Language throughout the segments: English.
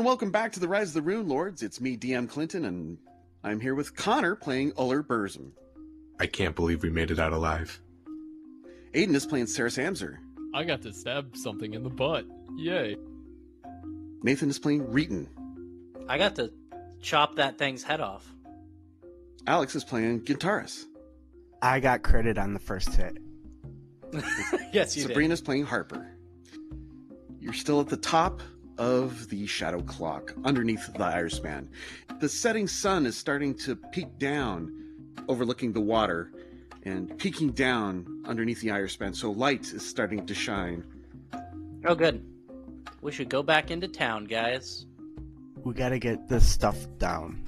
welcome back to the Rise of the Rune Lords. It's me, DM Clinton, and I'm here with Connor playing Uller Burzum. I can't believe we made it out alive. Aiden is playing Sarah Samser. I got to stab something in the butt. Yay. Nathan is playing Reeton. I got to chop that thing's head off. Alex is playing Gintaris. I got credit on the first hit. Yes, you Sabrina's playing Harper. You're still at the top of the shadow clock, underneath the Irishman. The setting sun is starting to peek down, overlooking the water, and peeking down underneath the Irishman, so light is starting to shine. Oh, good. We should go back into town, guys. We gotta get this stuff down.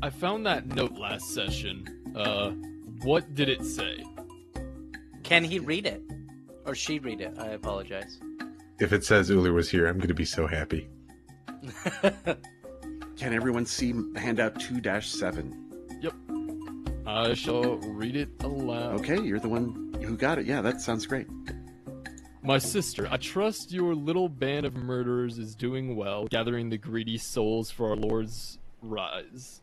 I found that note last session. What did it say? Can he read it? Or she read it? I apologize. If it says Uller was here, I'm going to be so happy. Can everyone see handout 2-7? Yep. I shall read it aloud. Okay, you're the one who got it. Yeah, that sounds great. My sister, I trust your little band of murderers is doing well, gathering the greedy souls for our Lord's rise.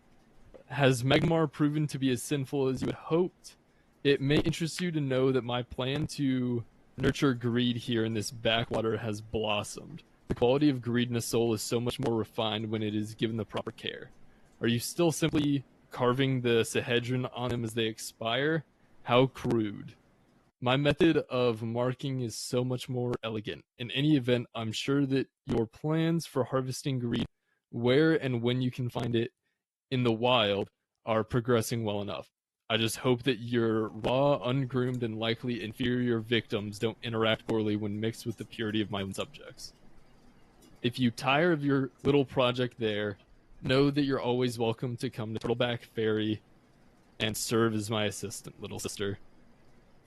Has Magnimar proven to be as sinful as you had hoped? It may interest you to know that my plan to nurture greed here in this backwater has blossomed. The quality of greed in a soul is so much more refined when it is given the proper care. Are you still simply carving the Sahedron on them as they expire? How crude. My method of marking is so much more elegant. In any event, I'm sure that your plans for harvesting greed, where and when you can find it in the wild, are progressing well enough. I just hope that your raw, ungroomed, and likely inferior victims don't interact poorly when mixed with the purity of my own subjects. If you tire of your little project there, know that you're always welcome to come to Turtleback Ferry and serve as my assistant, little sister.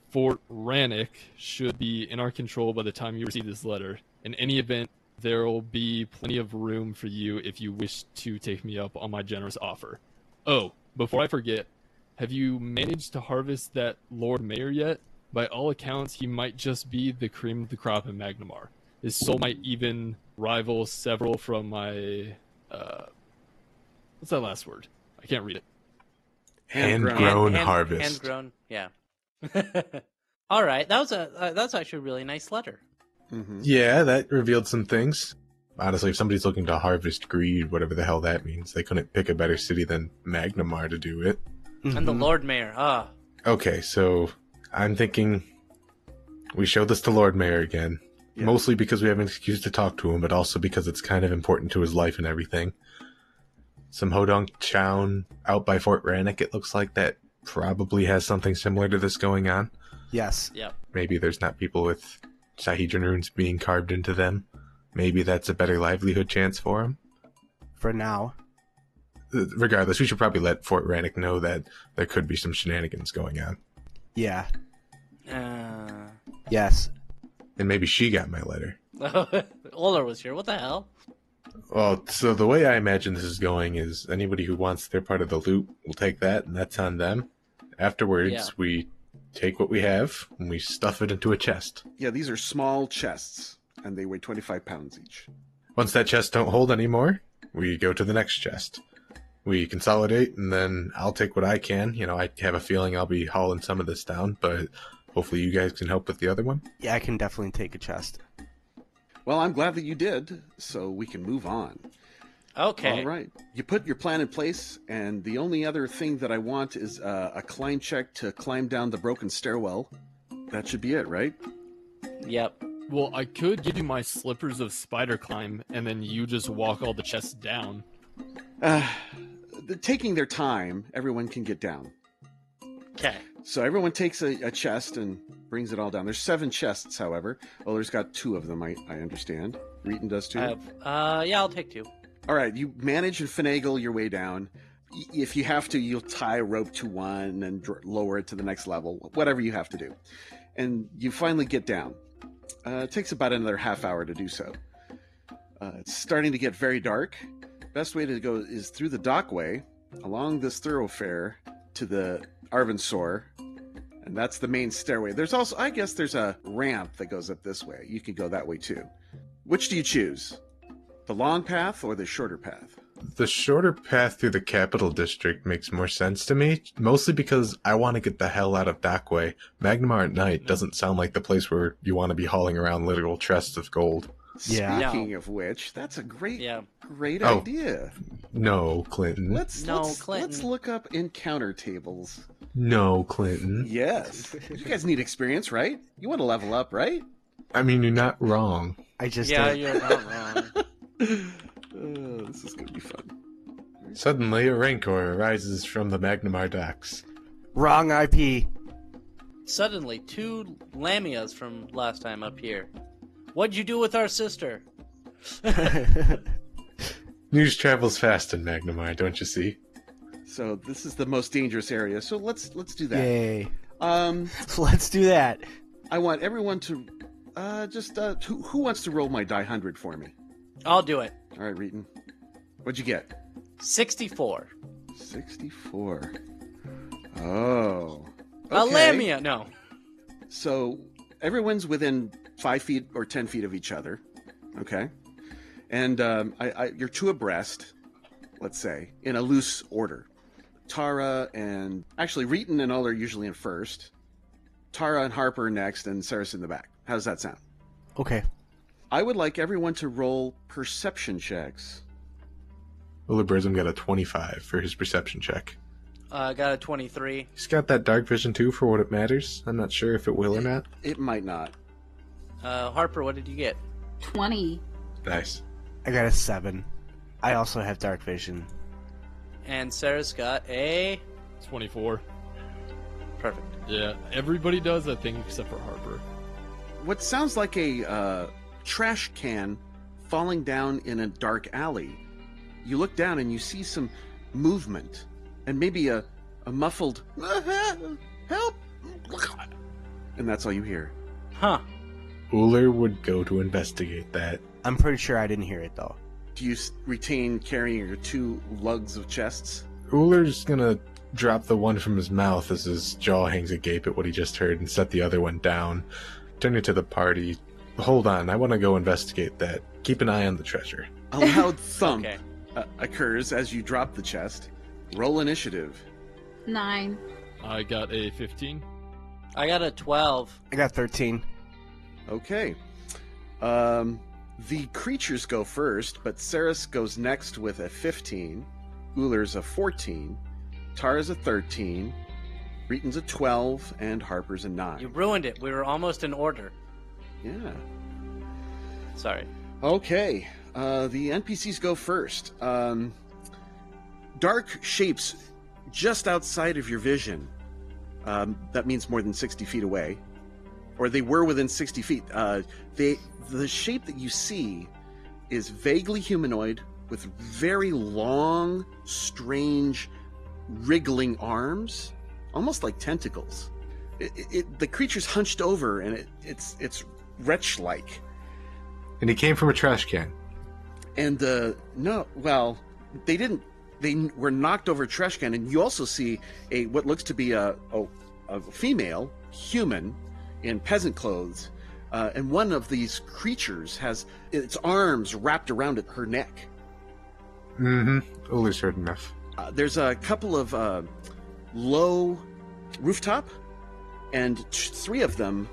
Fort Rannoch should be in our control by the time you receive this letter. In any event, there will be plenty of room for you if you wish to take me up on my generous offer. Oh, before I forget, have you managed to harvest that Lord Mayor yet? By all accounts, he might just be the cream of the crop in Magnimar. His soul might even rival several from my... what's that last word? I can't read it. Hand-grown harvest. Hand-grown, yeah. All right, that's actually a really nice letter. Mm-hmm. Yeah, that revealed some things. Honestly, if somebody's looking to harvest greed, whatever the hell that means, they couldn't pick a better city than Magnimar to do it. Mm-hmm. And the Lord Mayor, Okay, so I'm thinking we show this to Lord Mayor again. Yeah. Mostly because we have an excuse to talk to him, but also because it's kind of important to his life and everything. Some Hodong Chown out by Fort Rannoch, it looks like that probably has something similar to this going on. Yes. Yep. Maybe there's not people with Sahedron runes being carved into them. Maybe that's a better livelihood chance for him. For now. Regardless, we should probably let Fort Rannoch know that there could be some shenanigans going on. Yeah. Uh... Yes. And maybe she got my letter. Uller was here. What the hell? Well, so the way I imagine this is going is anybody who wants their part of the loot will take that, and that's on them. Afterwards, we take what we have, and we stuff it into a chest. Yeah, these are small chests, and they weigh 25 pounds each. Once that chest don't hold anymore, we go to the next chest. We consolidate, and then I'll take what I can. You know, I have a feeling I'll be hauling some of this down, but hopefully you guys can help with the other one. Yeah, I can definitely take a chest. Well, I'm glad that you did, so we can move on. Okay. All right. You put your plan in place, and the only other thing that I want is a climb check to climb down the broken stairwell. That should be it, right? Yep. Well, I could give you my slippers of spider climb, and then you just walk all the chests down. Taking their time, everyone can get down. Okay. So everyone takes a chest and brings it all down. There's 7 chests, however. Uller's got 2 of them, I understand. Reeton does too? Yeah, I'll take 2. All right, you manage and finagle your way down. If you have to, you'll tie a rope to one and lower it to the next level, whatever you have to do. And you finally get down. It takes about another half hour to do so. It's starting to get very dark. Best way to go is through the dockway, along this thoroughfare to the Arvansor, and that's the main stairway. There's also, I guess there's a ramp that goes up this way. You could go that way too. Which do you choose? The long path or the shorter path? The shorter path through the capital district makes more sense to me, mostly because I want to get the hell out of Dockway. Magnimar at night doesn't sound like the place where you want to be hauling around literal chests of gold. Yeah. Speaking of which, that's a great Oh. idea. No, Clinton. Let's look up encounter tables. No, Clinton. Yes. You guys need experience, right? You want to level up, right? I mean, you're not wrong. I just Yeah, don't- you're not wrong. Oh, this is gonna be fun. Suddenly, a rancor arises from the Magnimar docks. Wrong IP. Suddenly, 2 Lamias from last time up here. What'd you do with our sister? News travels fast in Magnimar, don't you see? So this is the most dangerous area. So let's do that. Yay. Um, Let's do that. I want everyone to who wants to roll my die 100 for me? I'll do it. All right, Reeton. What'd you get? 64. 64. Oh. A Okay. Lamia, no. So everyone's within 5 feet or 10 feet of each other. Okay. And you're 2 abreast, let's say, in a loose order. Tara and actually Reeton and all are usually in first. Tara and Harper next, and Saris in the back. How does that sound? Okay. I would like everyone to roll perception checks. Willibrism got a 25 for his perception check. I got a 23. He's got that dark vision too for what it matters. I'm not sure if it will or not. It might not. Harper, what did you get? 20. Nice. I got a 7. I also have dark vision. And Sarah's got a... 24. Perfect. Yeah, everybody does, I think, except for Harper. What sounds like a trash can falling down in a dark alley. You look down and you see some movement, and maybe a muffled help, and that's all you hear. Huh. Uller would go to investigate that. I'm pretty sure I didn't hear it though. Do you retain carrying your 2 lugs of chests? Uller's gonna drop the one from his mouth as his jaw hangs agape at what he just heard and set the other one down. Turning to the party. Hold on, I want to go investigate that. Keep an eye on the treasure. A loud thump Okay. occurs as you drop the chest. Roll initiative. 9. I got a 15. I got a 12. I got 13. Okay. The creatures go first, but Saris goes next with a 15. Uller's a 14. Tara's a 13. Reeton's a 12, and Harper's a 9. You ruined it. We were almost in order. Yeah. Sorry. Okay. The NPCs go first. Dark shapes just outside of your vision. That means more than 60 feet away. Or they were within 60 feet. The shape that you see is vaguely humanoid with very long, strange, wriggling arms, almost like tentacles. The creature's hunched over, and it's wretch-like. And he came from a trash can. And no, well, they didn't. They were knocked over a trash can, and you also see what looks to be a female human in peasant clothes, and one of these creatures has its arms wrapped around her neck. Mm-hmm. Uller's heard enough. There's a couple of low rooftop, and 3 of them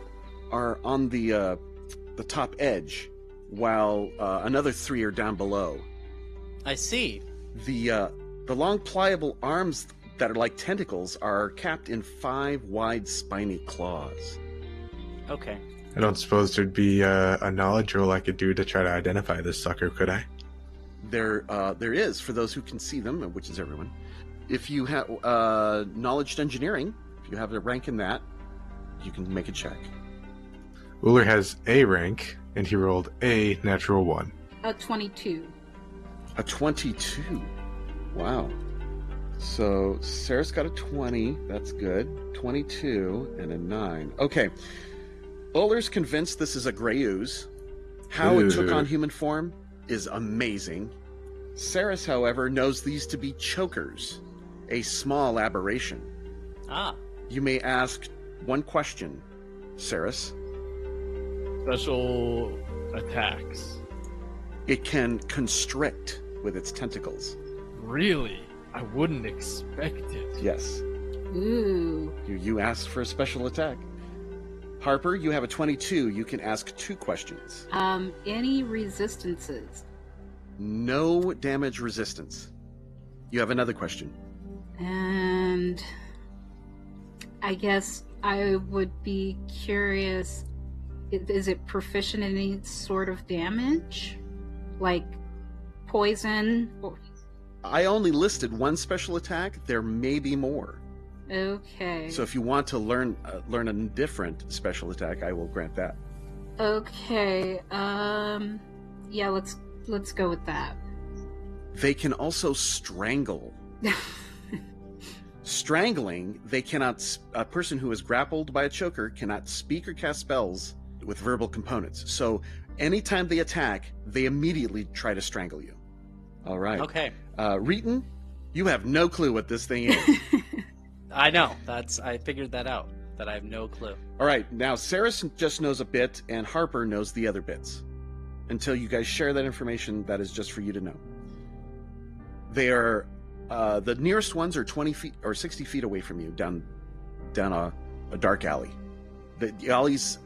are on the top edge, while another 3 are down below. I see. The long pliable arms that are like tentacles are capped in 5 wide spiny claws. Okay. I don't suppose there'd be a knowledge roll I could do to try to identify this sucker, could I? There is, for those who can see them, which is everyone. If you have knowledge engineering, if you have a rank in that, you can make a check. Uller has A rank, and he rolled a natural 1. A 22. A 22. Wow. So Sarah's got a 20. That's good. 22 and a 9. Okay. Uller's convinced this is a gray ooze. How it took on human form is amazing. Saris, however, knows these to be chokers, a small aberration. Ah. You may ask one question, Saris. Special attacks. It can constrict with its tentacles. Really? I wouldn't expect it. Yes. Ooh. You asked for a special attack. Harper, you have a 22. You can ask 2 questions. Any resistances? No damage resistance. You have another question. And I guess I would be curious, is it proficient in any sort of damage? Like poison? I only listed 1 special attack. There may be more. Okay. So if you want to learn a different special attack, I will grant that. Okay. Yeah, let's go with that. They can also strangle. Strangling, they cannot. A person who is grappled by a choker cannot speak or cast spells with verbal components. So anytime they attack, they immediately try to strangle you. All right. Okay. Reeton, you have no clue what this thing is. I know. I figured that out. That I have no clue. All right. Now, Saris just knows a bit, and Harper knows the other bits. Until you guys share that information, that is just for you to know. They are the nearest ones are 20 feet or 60 feet away from you, down a dark alley. The alley's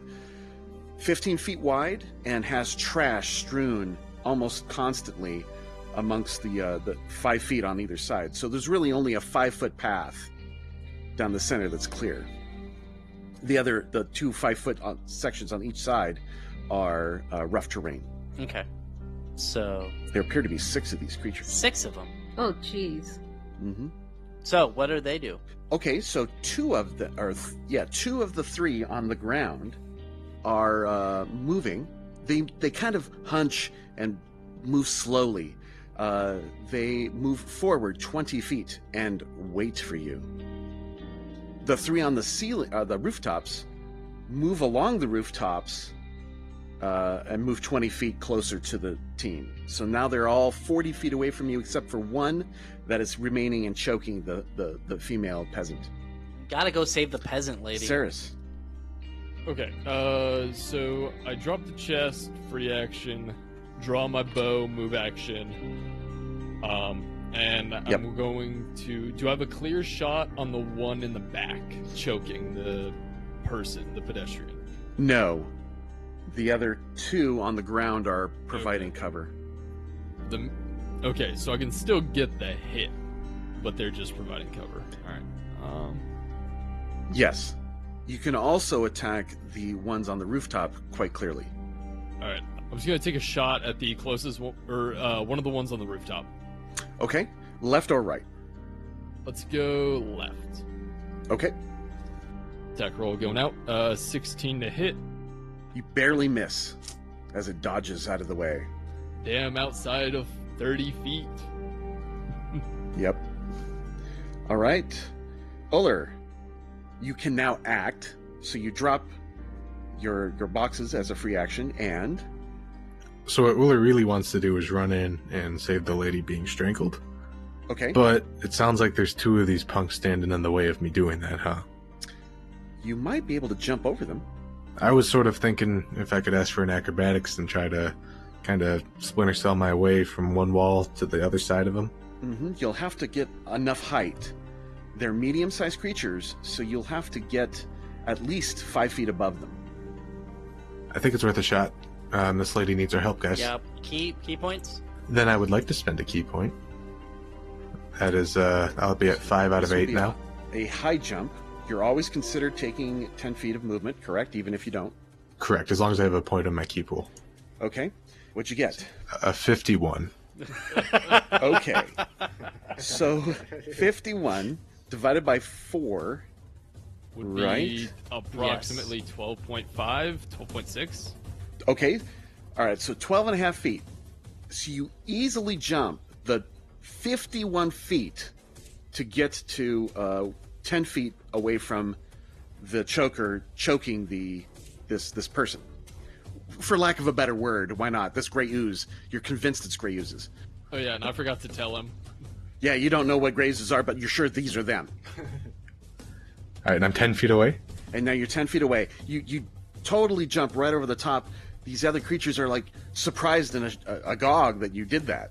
15 feet wide and has trash strewn almost constantly amongst the 5 feet on either side. So there's really only a 5-foot path down the center that's clear. The 2 5-foot sections on each side are rough terrain. Okay. So There appear to be 6 of these creatures. 6 of them. Oh, jeez. Mm-hmm. So what do they do? Okay, so 2 of the 3 on the ground are moving. They kind of hunch and move slowly. They move forward 20 feet and wait for you. The 3 on the ceiling, the rooftops, move along the rooftops and move 20 feet closer to the team. So now they're all 40 feet away from you, except for 1 that is remaining and choking the female peasant. Gotta go save the peasant lady. Saris. Okay, so I drop the chest, free action, draw my bow, move action, and Yep. I'm going to... Do I have a clear shot on the one in the back, choking the person, the pedestrian? No. The other 2 on the ground are providing cover. Okay, so I can still get the hit, but they're just providing cover. Alright. Yes. You can also attack the ones on the rooftop quite clearly. Alright. I'm just gonna take a shot at the closest one, or one of the ones on the rooftop. Okay. Left or right? Let's go left. Okay. Attack roll going out. 16 to hit. You barely miss as it dodges out of the way. Damn, outside of 30 feet. Yep. All right. Uller, you can now act. So you drop your boxes as a free action, and... So what Uller really wants to do is run in and save the lady being strangled. Okay. But it sounds like there's 2 of these punks standing in the way of me doing that, huh? You might be able to jump over them. I was sort of thinking if I could ask for an acrobatics and try to kind of splinter cell my way from one wall to the other side of them. Mm-hmm. You'll have to get enough height. They're medium-sized creatures, so you'll have to get at least 5 feet above them. I think it's worth a shot. This lady needs our help, guys. Yep. Key points? Then I would like to spend a key point. That is, I'll be at 5 out of This will 8 be now. A high jump. You're always considered taking 10 feet of movement, correct? Even if you don't. Correct, as long as I have a point on my key pool. Okay. What'd you get? A 51. Okay. So 51 divided by 4. Would be Right. approximately 12.5, 12.6. Okay. All right. So 12 and a half feet. So you easily jump the 51 feet to get to 10 feet away from the choker choking this person. For lack of a better word, why not? This gray ooze. You're convinced it's gray oozes. Oh yeah, and I forgot to tell him. Yeah, you don't know what gray oozes are, but you're sure these are them. Alright, and I'm 10 feet away? And now you're 10 feet away. You totally jump right over the top. These other creatures are like surprised and agog that you did that.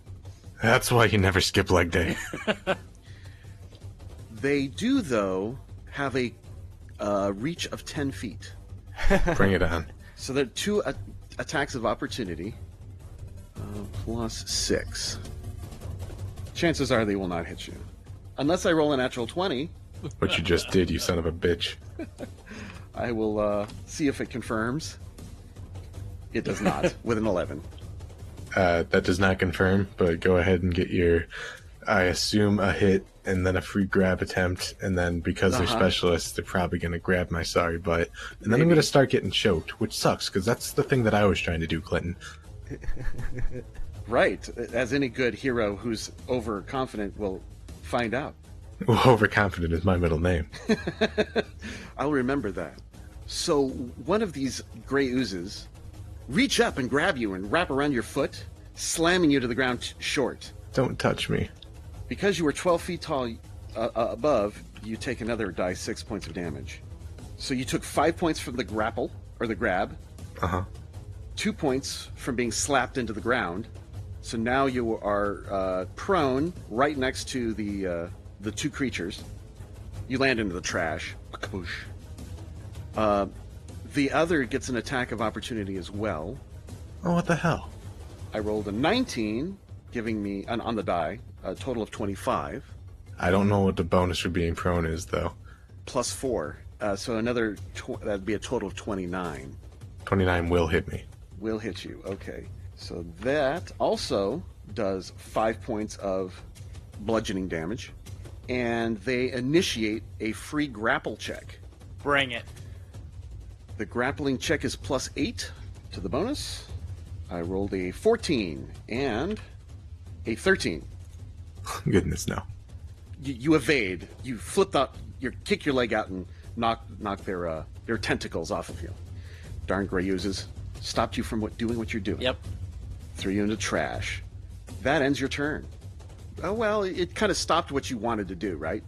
That's why you never skip leg day. They do, though, have a reach of 10 feet. Bring it on. So they're 2 attacks of opportunity, plus 6. Chances are they will not hit you. Unless I roll a natural 20. What you just did, you son of a bitch. I will see if it confirms. It does not, with an 11. That does not confirm, but go ahead and get your, I assume, a hit and then a free grab attempt, and then because they're specialists, they're probably going to grab my sorry butt. And then I'm going to start getting choked, which sucks, because that's the thing that I was trying to do, Clinton. Right. As any good hero who's overconfident will find out. Well, overconfident is my middle name. I'll remember that. So one of these gray oozes reach up and grab you and wrap around your foot, slamming you to the ground short. Don't touch me. Because you were 12 feet tall above, you take another die 6 points of damage. So you took 5 points from the grapple, or the grab. 2 points from being slapped into the ground. So now you are prone right next to the 2 creatures. You land into the trash. Kaboosh. The other gets an attack of opportunity as well. Oh, what the hell? I rolled a 19, giving me, on the die, a total of 25. I don't know what the bonus for being prone is, though. Plus 4. So another, that'd be a total of 29. 29 will hit me. Will hit you, okay. So that also does 5 points of bludgeoning damage. And they initiate a free grapple check. Bring it. The grappling check is plus 8 to the bonus. I rolled a 14 and a 13. Goodness, no. You evade. You flip out. You kick your leg out and knock their tentacles off of you. Darn gray oozes stopped you from doing what you're doing. Yep. Threw you into trash. That ends your turn. Oh well, it kind of stopped what you wanted to do, right?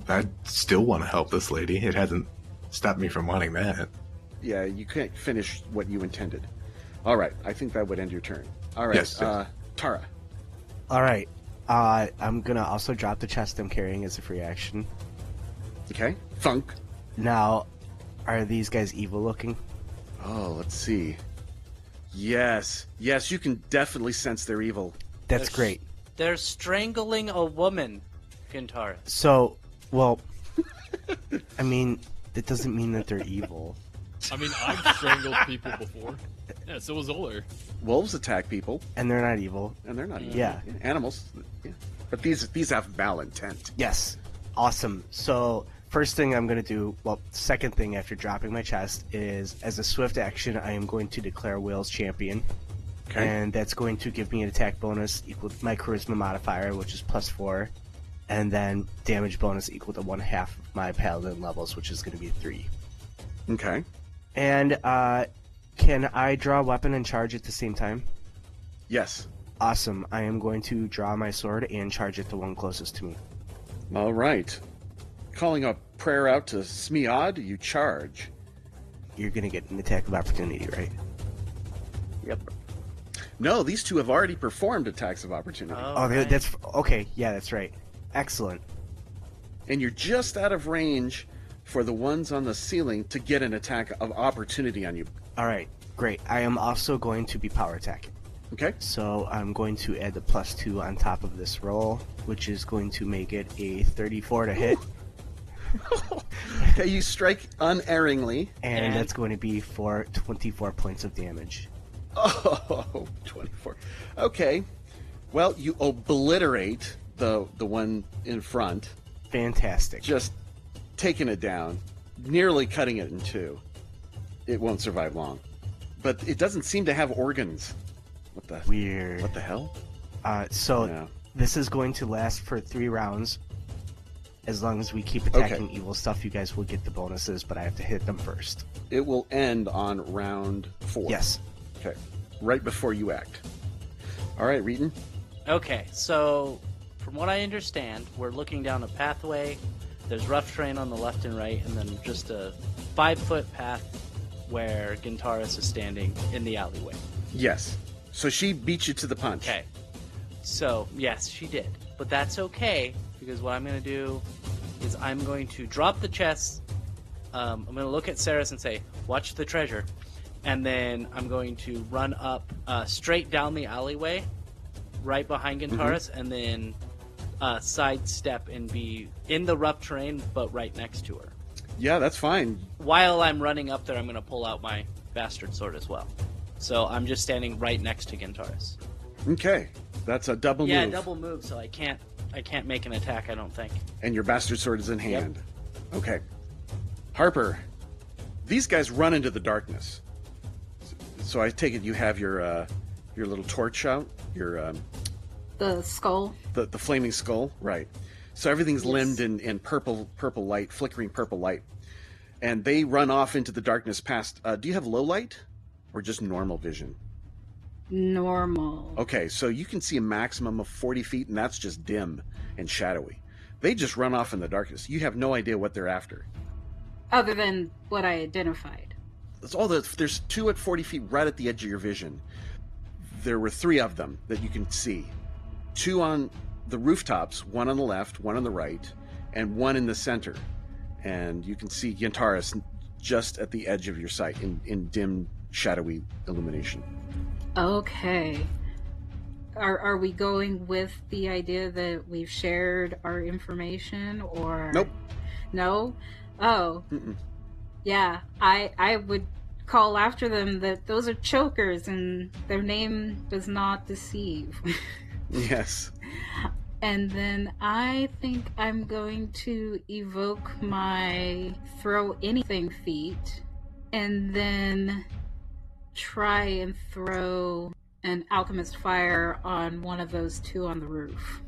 I still want to help this lady. It hasn't stopped me from wanting that. Yeah, you can't finish what you intended. All right, I think that would end your turn. All right, Yes, yes. Tara. All right. I'm going to also drop the chest I'm carrying as a free action. Okay, Thunk. Now, are these guys evil looking? Oh, let's see. Yes, you can definitely sense their evil. That's great. They're strangling a woman, Kintara. So, well, I mean, that doesn't mean that they're evil. I mean, I've strangled people before. Yeah, so was Oler. Wolves attack people, And they're not evil. and they're not evil. Yeah. Animals. Yeah. But these have malintent. Yes. Awesome. So, first thing I'm going to do, well, second thing after dropping my chest is, as a swift action, I am going to declare Will's champion. Okay. And that's going to give me an attack bonus equal to my charisma modifier, which is plus 4. And then damage bonus equal to 1/2 of my paladin levels, which is going to be 3. Okay. And can I draw a weapon and charge at the same time? Yes. Awesome. I am going to draw my sword and charge at the one closest to me. All right. Calling a prayer out to Smeod, you charge. You're going to get an attack of opportunity, right? Yep. No, these two have already performed attacks of opportunity. Oh, that's okay. Yeah, that's right. Excellent. And you're just out of range for the ones on the ceiling to get an attack of opportunity on you. All right, great. I am also going to be power attacking. Okay? So I'm going to add the +2 on top of this roll, which is going to make it a 34 to hit. Okay, you strike unerringly. And that's going to be for 24 points of damage. Oh, 24. Okay. Well, you obliterate the one in front. Fantastic. Just taking it down, nearly cutting it in two. It won't survive long. But it doesn't seem to have organs. What the Weird. What the hell? So Yeah. this is going to last for 3 rounds. As long as we keep attacking evil stuff, you guys will get the bonuses, but I have to hit them first. It will end on round 4. Yes. Okay. Right before you act. All right, Reeton. Okay, so from what I understand, we're looking down a pathway. There's rough terrain on the left and right, and then just a 5-foot path where Gintaris is standing in the alleyway. Yes. So she beat you to the punch. Okay. So, yes, she did. But that's okay, because what I'm going to do is I'm going to drop the chest. I'm going to look at Saris and say, watch the treasure. And then I'm going to run up straight down the alleyway, right behind Gintaris, and then sidestep and be in the rough terrain, but right next to her. Yeah, that's fine. While I'm running up there, I'm going to pull out my bastard sword as well. So I'm just standing right next to Gintaris. Okay. That's a double move. Yeah, double move, so I can't make an attack, I don't think. And your bastard sword is in hand. Okay. Harper, these guys run into the darkness. So I take it you have your little torch out? The skull. The flaming skull? Right. So everything's limned in purple light, flickering purple light. And they run off into the darkness past... do you have low light? Or just normal vision? Normal. Okay, so you can see a maximum of 40 feet, and that's just dim and shadowy. They just run off in the darkness. You have no idea what they're after. Other than what I identified. There's 2 at 40 feet right at the edge of your vision. There were 3 of them that you can see. 2 on the rooftops, 1 on the left, 1 on the right, and 1 in the center. And you can see Gintaris just at the edge of your sight in dim, shadowy illumination. Okay. Are we going with the idea that we've shared our information, or... Nope. No? Oh. Mm-mm. Yeah, I would call after them that those are chokers and their name does not deceive. Yes. And then I think I'm going to evoke my throw anything feat and then try and throw an alchemist fire on one of those 2 on the roof.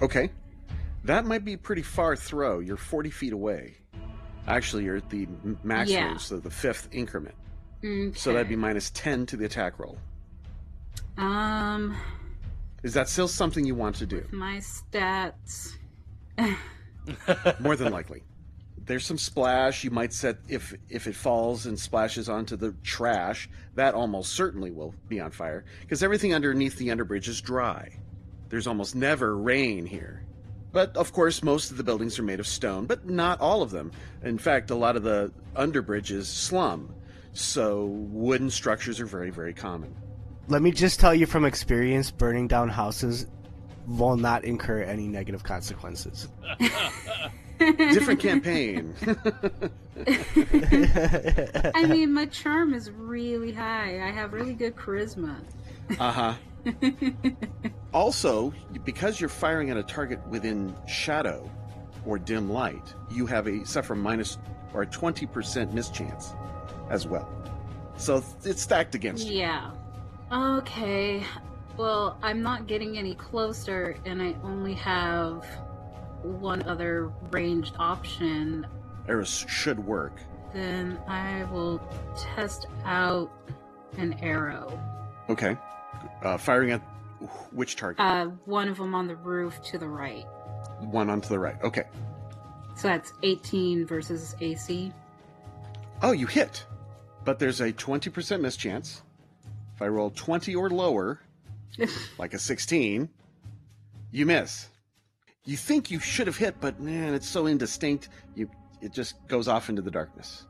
Okay. That might be a pretty far throw. You're 40 feet away. Actually, you're at the max range, so the 5th increment. Okay. So that'd be minus 10 to the attack roll. Is that still something you want to do? My stats. More than likely. There's some splash. You might set, if it falls and splashes onto the trash, that almost certainly will be on fire, because everything underneath the underbridge is dry. There's almost never rain here. But, of course, most of the buildings are made of stone, but not all of them. In fact, a lot of the underbridge is slum, so wooden structures are very, very common. Let me just tell you from experience, burning down houses will not incur any negative consequences. Different campaign. I mean, my charm is really high. I have really good charisma. Uh-huh. Also, because you're firing at a target within shadow or dim light, you have suffer minus or a 20% mischance as well. So it's stacked against you. Yeah. Okay. Well, I'm not getting any closer, and I only have one other ranged option. Arrows should work. Then I will test out an arrow. Okay. Firing at which target? One of them on the roof to the right. One onto the right. Okay. So that's 18 versus AC. Oh, you hit. But there's a 20% mischance. If I roll 20 or lower, like a 16, you miss. You think you should have hit, but man, it's so indistinct, it just goes off into the darkness.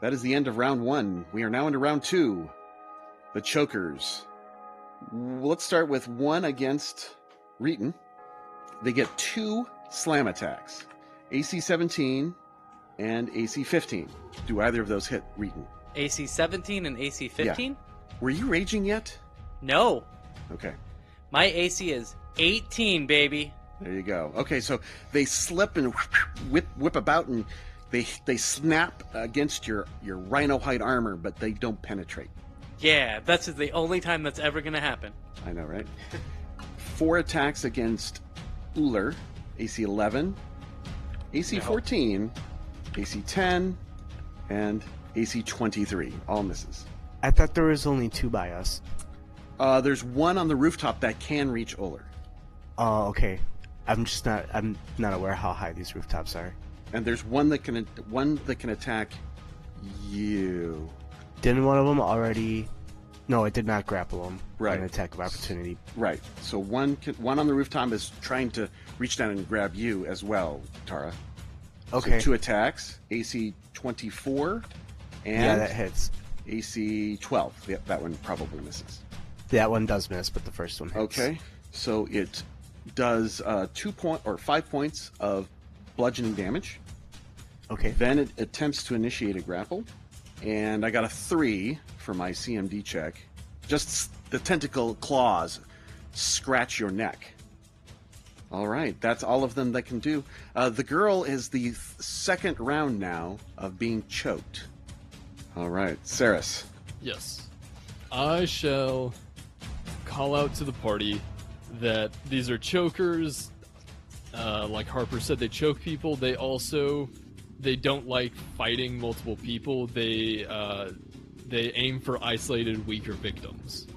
That is the end of round 1. We are now into round 2. The chokers. Let's start with 1 against Reeton. They get 2 slam attacks. AC 17 and AC 15. Do either of those hit Reeton? AC 17 and AC 15? Yeah. Were you raging yet? No. Okay. My AC is 18, baby. There you go. Okay, so they slip and whip about, and they snap against your rhino hide armor, but they don't penetrate. Yeah, that's the only time that's ever going to happen. I know, right? 4 attacks against Uller, AC 11, AC 14, AC 10, and AC 23. All misses. I thought there was only 2 by us. There's 1 on the rooftop that can reach Uller. Oh, okay. I'm not aware how high these rooftops are. And there's one that can attack you. Didn't one of them already? No, it did not grapple him. Right. An attack of opportunity. Right. So one on the rooftop is trying to reach down and grab you as well, Tara. Okay. So 2 attacks, AC 24, and Yeah, that hits. AC 12. Yep, that one probably misses. That one does miss, but the first one hits. Okay. So it does 5 points of bludgeoning damage. Okay. Then it attempts to initiate a grapple, and I got a 3 for my CMD check. Just the tentacle claws scratch your neck. All right, that's all of them that can do. The girl is the second round now of being choked. All right, Saris. Yes. I shall call out to the party that these are chokers. Like Harper said, they choke people. They don't like fighting multiple people. They aim for isolated, weaker victims.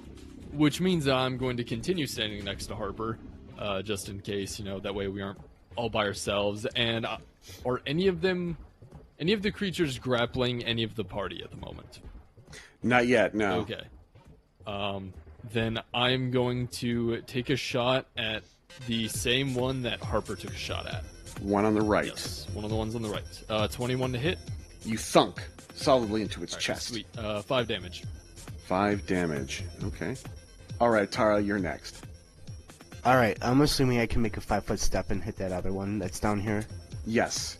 Which means I'm going to continue standing next to Harper, just in case, that way we aren't all by ourselves. And are any of the creatures grappling any of the party at the moment? Not yet, no. Okay. Then I'm going to take a shot at the same one that Harper took a shot at. One on the right. Yes, one of the ones on the right. 21 to hit. You thunk solidly into its All right, chest. Sweet. 5 damage. 5 damage. Okay. All right, Tara, you're next. Alright, I'm assuming I can make a 5-foot step and hit that other one that's down here. Yes.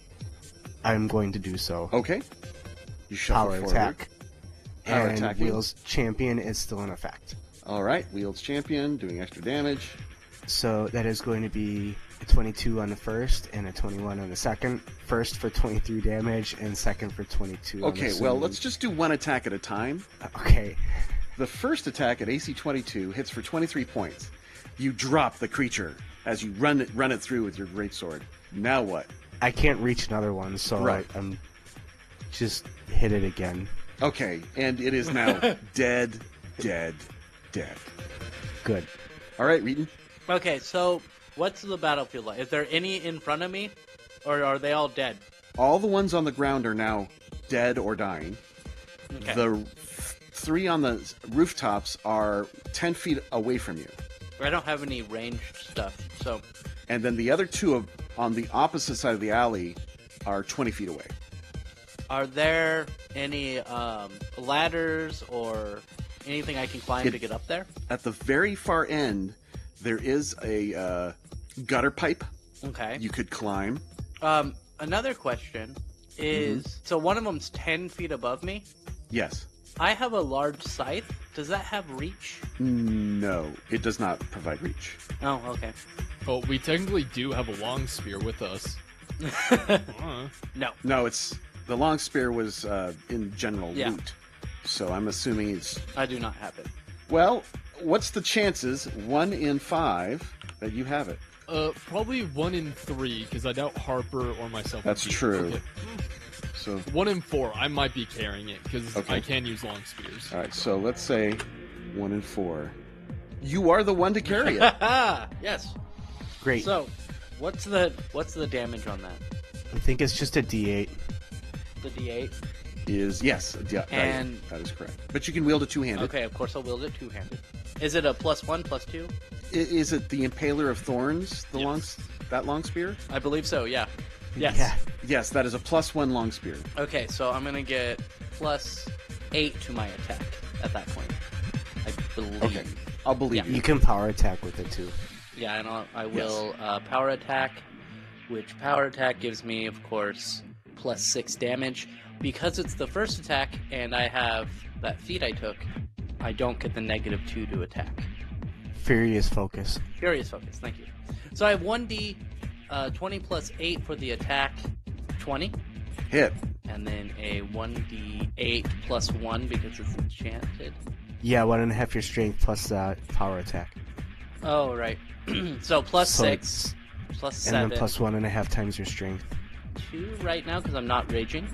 I'm going to do so. Okay. You shuffle Power forward. attack. Power And attacking. Wheels Champion is still in effect. All right, Wields Champion doing extra damage. So that is going to be a 22 on the first and a 21 on the second. First for 23 damage and second for 22. Okay, well, let's just do one attack at a time. Okay. The first attack at AC 22 hits for 23 points. You drop the creature as you run it through with your greatsword. Now what? I can't reach another one, so Right. I'm just hit it again. Okay, and it is now dead. Good. All right, Reeton. Okay, so what's the battlefield like? Is there any in front of me, or are they all dead? All the ones on the ground are now dead or dying. Okay. The 3 on the rooftops are 10 feet away from you. I don't have any ranged stuff, so And then the other 2 on the opposite side of the alley are 20 feet away. are there any ladders or anything I can climb to get up there? At the very far end, there is a gutter pipe Okay. you could climb. Another question is, so one of them's 10 feet above me. Yes. I have a large scythe. Does that have reach? No, it does not provide reach. Oh, okay. Oh, we technically do have a long spear with us. Uh, No. No, it's the long spear was in general Yeah. loot. So I'm assuming it's... I do not have it. Well, what's the chances, 1 in 5, that you have it? Probably 1 in 3, because I doubt Harper or myself. That's would be- true. Okay. So, 1 in 4, I might be carrying it, because Okay. I can use long spears. all right, so let's say 1 in 4. You are the one to carry it. Yes. Great. So, what's the damage on that? I think it's just a D8. The D8. Yes, yeah, And- that is correct. But you can wield it two-handed. Okay, of course I'll wield it two-handed. Is it a +1, +2? Is it the Impaler of Thorns, Yes. that long spear? I believe so. Yeah. Yes. Yeah. Yes, that is a +1 long spear. Okay, so I'm gonna get +8 to my attack at that point. I believe. Okay, I'll believe You you. can power attack with it too. Yeah, and I will power attack, which power attack gives me, of course, +6 damage. Because it's the first attack, and I have that feat I took, I don't get the -2 to attack. Furious focus. Furious focus, thank you. So I have 1d 20 + 8 for the attack, 20. Hit. And then a 1d8 + 1 because it's enchanted. Yeah, 1.5 your strength plus power attack. Oh, right. So +6, it's- +7. And then plus 1.5 times your strength. 2 right now because I'm not raging.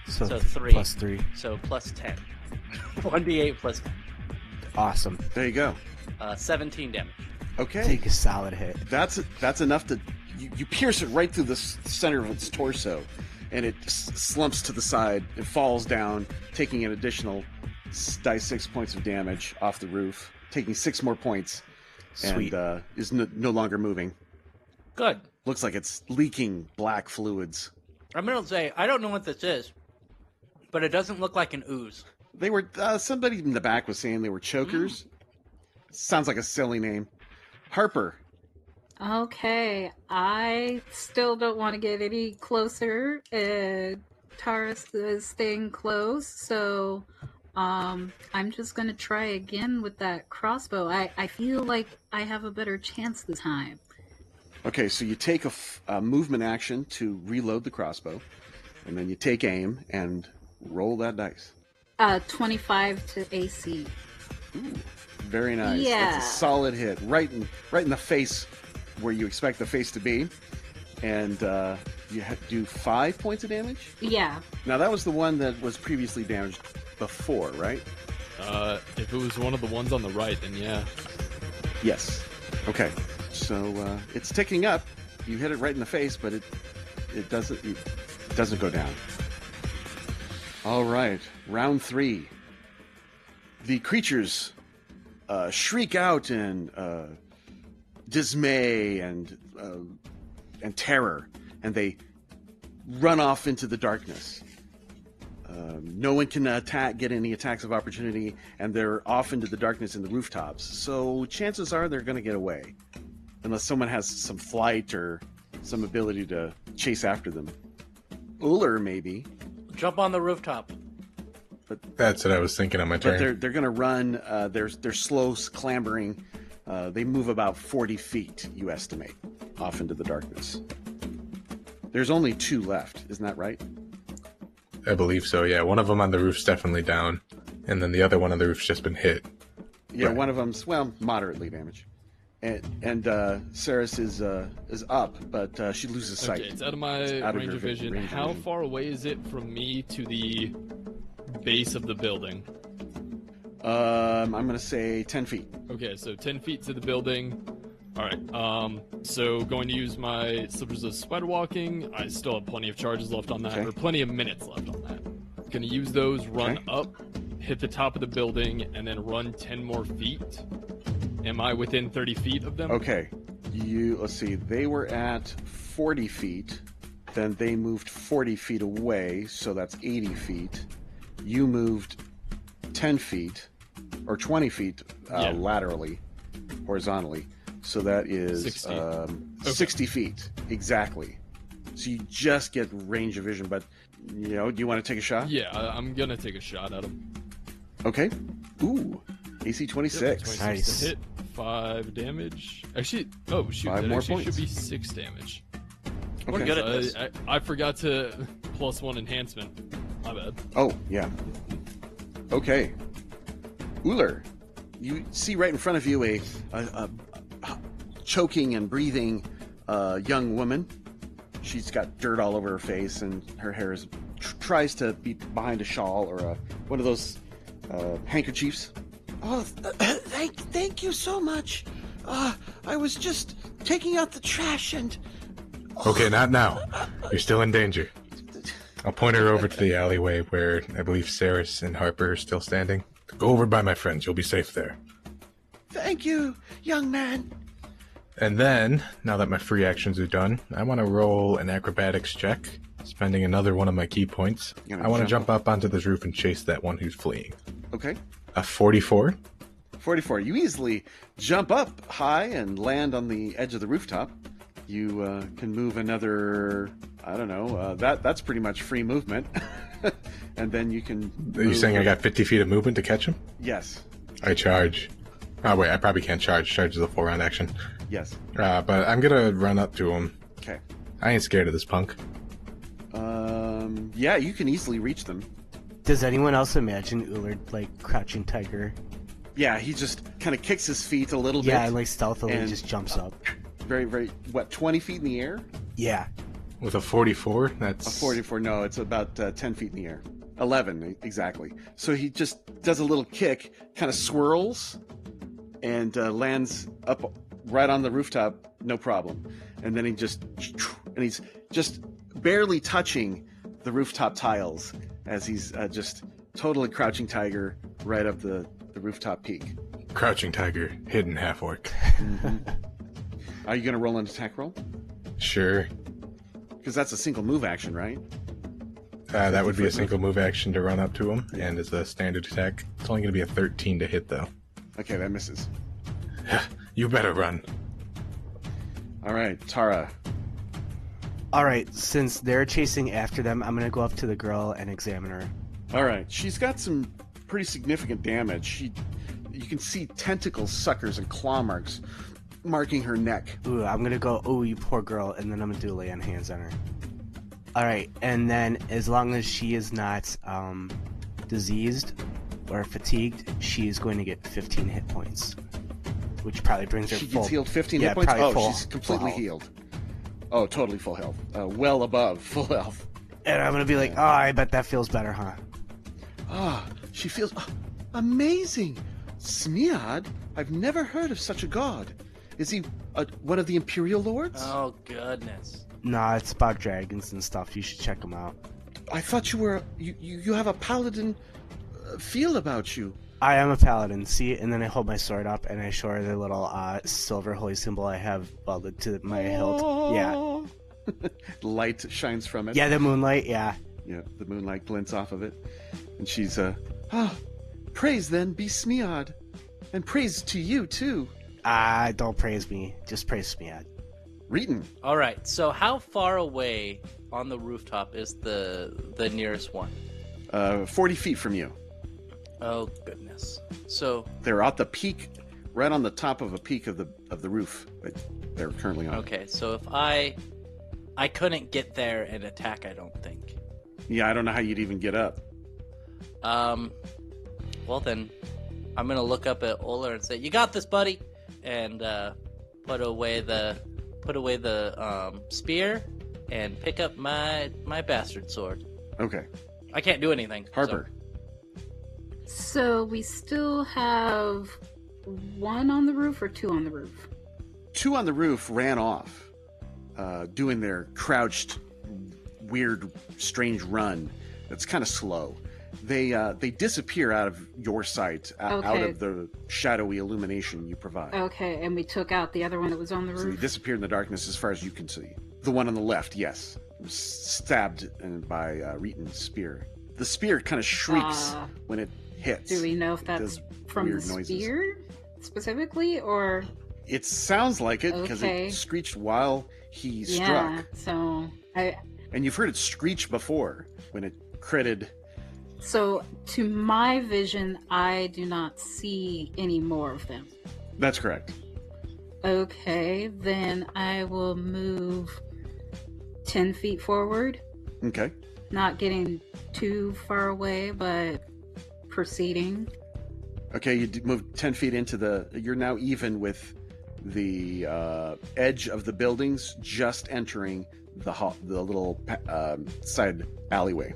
So, So 3. plus 3. So +10. 1d8 + 10. Awesome. There you go. 17 damage. Okay. Take a solid hit. That's enough to you pierce it right through the center of its torso, and it slumps to the side. It falls down, taking an additional dice 6 points of damage off the roof, taking 6 more points, Sweet. and is no longer moving. Good. Looks like it's leaking black fluids. I'm going to say, I don't know what this is, but it doesn't look like an ooze. They were somebody in the back was saying they were chokers. Sounds like a silly name. Harper. Okay, I still don't want to get any closer. Taurus is staying close, so I'm just going to try again with that crossbow. I feel like I have a better chance this time. Okay, so you take a movement action to reload the crossbow, and then you take aim and roll that dice. 25 to AC. Ooh, very nice. Yeah. That's a solid hit, right in the face where you expect the face to be, and you do 5 points of damage. Yeah. Now that was the one that was previously damaged before, right? If it was one of the ones on the right, then yeah. Yes. Okay. So it's ticking up. You hit it right in the face, but it doesn't go down. All right, round 3. The creatures shriek out in dismay and terror, and they run off into the darkness. No one can get any attacks of opportunity, and they're off into the darkness in the rooftops. So chances are they're going to get away, unless someone has some flight or some ability to chase after them. Uller, maybe. Jump on the rooftop. That's what I was thinking on my turn. But they're going to run. They're slow clambering. They move about 40 feet, you estimate, off into the darkness. There's only 2 left, isn't that right? I believe so, yeah. One of them on the roof's definitely down, and then the other one on the roof's just been hit. Yeah, Right. one of them's, moderately damaged. And Saris is up, but she loses sight. Okay, it's out of my out of range your of vision. range of How vision. far away is it from me to the base of the building? I'm going to say 10 feet. Okay, so 10 feet to the building. All right. So going to use my slippers of spider walking. I still have plenty of charges left on that, Okay. or plenty of minutes left on that. Going to use those, run Okay. up, hit the top of the building, and then run 10 more feet. Am I within 30 feet of them? Okay. Let's see. They were at 40 feet. Then they moved 40 feet away, so that's 80 feet. You moved 10 feet, or 20 feet Yeah. laterally, horizontally. So that is 60. 60 feet, exactly. So you just get range of vision, but, do you want to take a shot? Yeah, I'm going to take a shot at him. Okay. Ooh, AC 26. Nice. To hit, 5 damage. Actually, oh shoot, 5 that more actually points. should be 6 damage. We're Okay. good at this. I forgot to +1 enhancement. My bad. Oh, yeah. Okay. Uller, you see right in front of you a choking and breathing young woman. She's got dirt all over her face, and her hair tries to be behind a shawl or one of those handkerchiefs. Oh, thank you so much. I was just taking out the trash and... Okay, not now. You're still in danger. I'll point her over to the alleyway where I believe Saris and Harper are still standing. Go over by my friends. You'll be safe there. Thank you, young man. And then, now that my free actions are done, I want to roll an acrobatics check, spending another one of my key points. You're gonna I want to jump jump up onto this roof and chase that one who's fleeing. Okay. A 44. 44. You easily jump up high and land on the edge of the rooftop. You can move another, I don't know, that's pretty much free movement. And then you can Are you saying I got 50 feet of movement to catch him? Yes. I charge. Oh, wait, I probably can't charge. Charge is a 4-round action. Yes. But I'm going to run up to him. Okay. I ain't scared of this punk. Yeah, you can easily reach them. Does anyone else imagine Ullard like crouching tiger? Yeah, he just kind of kicks his feet a little Yeah, bit. and like stealthily and- just jumps up. Very, very, 20 feet in the air? Yeah. With a 44, A that's... 44, no, it's about 10 feet in the air. 11, exactly. So he just does a little kick, kind of swirls, and lands up right on the rooftop, no problem. And then he's just barely touching the rooftop tiles as he's just totally crouching tiger right up the rooftop peak. Crouching tiger, hidden half-orc. Mm-hmm. Are you going to roll an attack roll? Sure. Because that's a single move action, right? That would be a single move action to run up to him, and as a standard attack. It's only going to be a 13 to hit, though. Okay, that misses. You better run. All right, Tara. All right, since they're chasing after them, I'm going to go up to the girl and examine her. All right, she's got some pretty significant damage. You can see tentacle suckers and claw marks marking her neck. Ooh, I'm going to go, oh, you poor girl, and then I'm going to do lay on hands on her. All right, and then as long as she is not diseased or fatigued, she is going to get 15 hit points, which probably brings her She full. gets healed 15 Yeah, hit points? probably Oh, full- she's completely full health. healed. Oh, totally full health. Well above full health. And I'm going to be like, oh, I bet that feels better, huh? Ah, she feels amazing. Smead, I've never heard of such a god. Is he one of the Imperial Lords? Oh, goodness. Nah, it's about dragons and stuff. You should check them out. I thought you were... You have a paladin feel about you. I am a paladin, see? And then I hold my sword up and I show her the little silver holy symbol I have welded to my hilt. Yeah. Light shines from it. Yeah, the moonlight, yeah. Yeah, the moonlight glints off of it. And she's, praise then be Smead. And praise to you, too. Don't praise me. Just praise Smead. Reeton. All right, so how far away on the rooftop is the nearest one? 40 feet from you. Oh, goodness. So, They're at the peak, right on the top of a peak of the roof that they're currently on. okay, so if I couldn't get there and attack, I don't think. Yeah, I don't know how you'd even get up. Well then, I'm gonna look up at Oler and say, "You got this, buddy," and put away the spear and pick up my bastard sword. Okay. I can't do anything. Harper. So we still have one on the roof or two on the roof? Two on the roof ran off, doing their crouched, weird, strange run. That's kind of slow. They disappear out of your sight, out Okay. of the shadowy illumination you provide. Okay, and we took out the other one that was on the So they roof? disappear in the darkness as far as you can see. The one on the left, yes, was stabbed by Reeton's spear. The spear kind of shrieks when it hits. Do we know if It that's does from the weird noises. spear specifically, or... It sounds like it because Okay. it screeched while he Yeah, struck. so... And you've heard it screech before when it critted. So, to my vision, I do not see any more of them. That's correct. Okay, then I will move 10 feet forward. Okay. Not getting too far away, but proceeding. Okay, you move 10 feet into the... You're now even with the edge of the buildings, just entering the little side alleyway.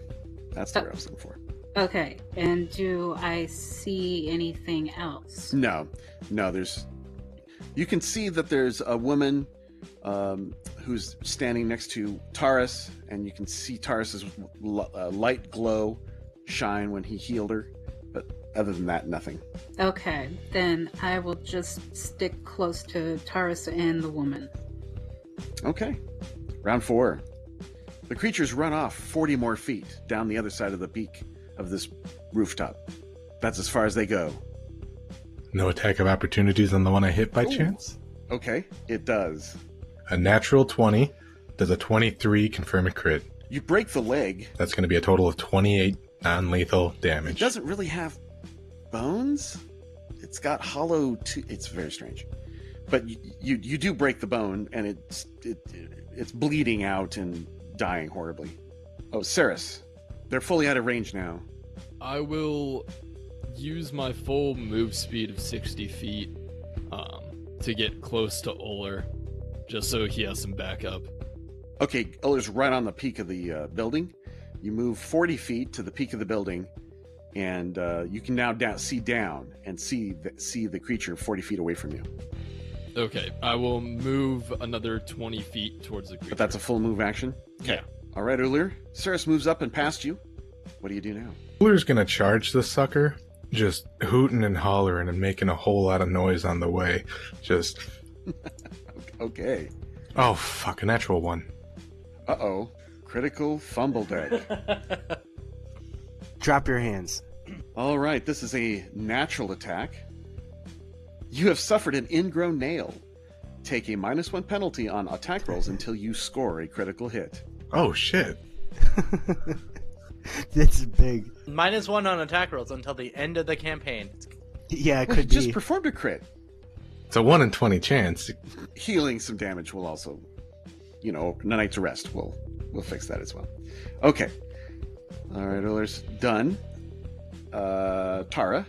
That's the word I was looking for. Okay, and do I see anything else? No, there's... You can see that there's a woman who's standing next to Taurus, and you can see Taurus's light glow shine when he healed her. But other than that, nothing. Okay, then I will just stick close to Taurus and the woman. Okay. Round 4. The creatures run off 40 more feet down the other side of the peak of this rooftop. That's as far as they go. No attack of opportunities on the one I hit by Ooh. chance? Okay, it does. A natural 20. Does a 23 confirm a crit? You break the leg. That's going to be a total of 28 non-lethal It damage. doesn't really have bones. It's got hollow... It's very strange. But you do break the bone, and it's bleeding out and dying horribly. Oh, Ceres. They're fully out of range now. I will use my full move speed of 60 feet to get close to Oler, just so he has some backup. Okay, Uller's right on the peak of the building. You move 40 feet to the peak of the building, and you can now see down and see the creature 40 feet away from you. Okay, I will move another 20 feet towards the creature. But that's a full move action? Yeah. All right, Ulir. Saris moves up and past you. What do you do now? Ullr's gonna charge this sucker, just hooting and hollering and making a whole lot of noise on the way. Just... Okay. Oh, fuck, a natural one. Uh-oh. Critical fumble deck. Drop your hands. All right, this is a natural attack. You have suffered an ingrown nail. Take a -1 penalty on attack rolls until you score a critical hit. Oh, shit. That's big. -1 on attack rolls until the end of the campaign. Yeah, it Well, could you be. just performed a crit. It's a 1 in 20 chance. Healing some damage will also, a night to rest. We'll fix that as well. Okay. All right, Uller's done. Tara.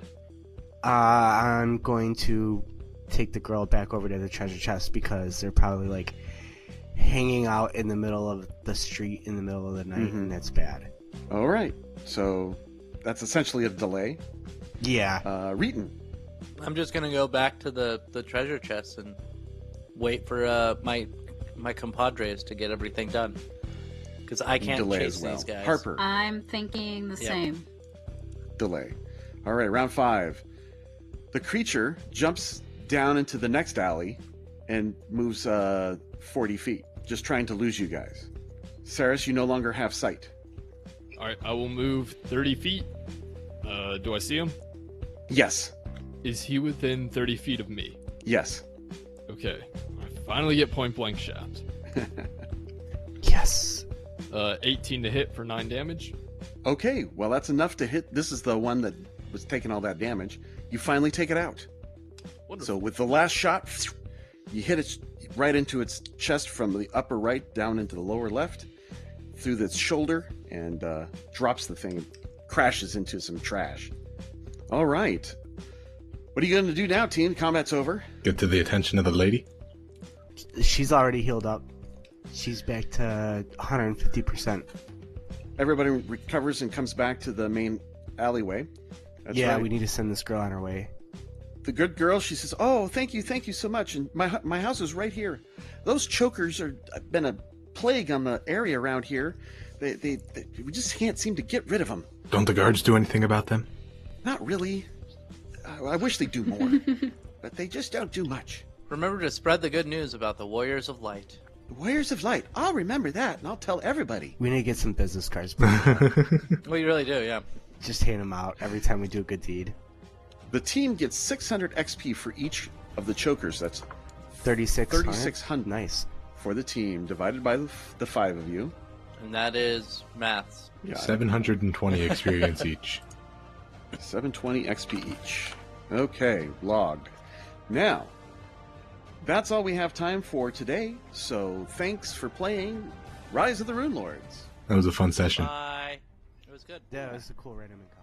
I'm going to take the girl back over to the treasure chest because they're probably like hanging out in the middle of the street in the middle of the night, and that's bad. All right. So that's essentially a delay. Yeah. Reeton. I'm just gonna go back to the treasure chest and wait for my compadres to get everything done. Because I can't Delay chase as well. these guys. Harper. I'm thinking the same. Delay. All right, round 5. The creature jumps down into the next alley and moves 40 feet, just trying to lose you guys. Saris, you no longer have sight. All right, I will move 30 feet. Do I see him? Yes. Is he within 30 feet of me? Yes. Okay. I finally get point blank shot. Yes. 18 to hit for 9 damage. Okay, well, that's enough to hit. This is the one that was taking all that damage. You finally take it out. Wonderful. So with the last shot, you hit it right into its chest from the upper right down into the lower left, through its shoulder, and drops the thing, crashes into some trash. All right. What are you going to do now, team? Combat's over. Get to the attention of the lady. She's already healed up. She's back to 150%. Everybody recovers and comes back to the main alleyway. That's Yeah, right. we need to send this girl on her way. The good girl, she says, "Oh, thank you so much. And my house is right here. Those chokers have been a plague on the area around here. We just can't seem to get rid of them. Don't the guards do anything about them? Not really. I wish they'd do more, but they just don't do much. Remember to spread the good news about the Warriors of Light. The Warriors of Light. I'll remember that, and I'll tell everybody." We need to get some business cards. Well, you really do, yeah. Just hand them out every time we do a good deed. The team gets 600 XP for each of the chokers. That's 3,600. 3,600 Nice. for the team, divided by the 5 of you. And that is maths. Yeah, 720 experience each. 720 XP each. Okay, logged. Now, that's all we have time for today, so thanks for playing Rise of the Rune Lords. That was a fun session. Bye. It was good. Yeah, it's a cool random encounter.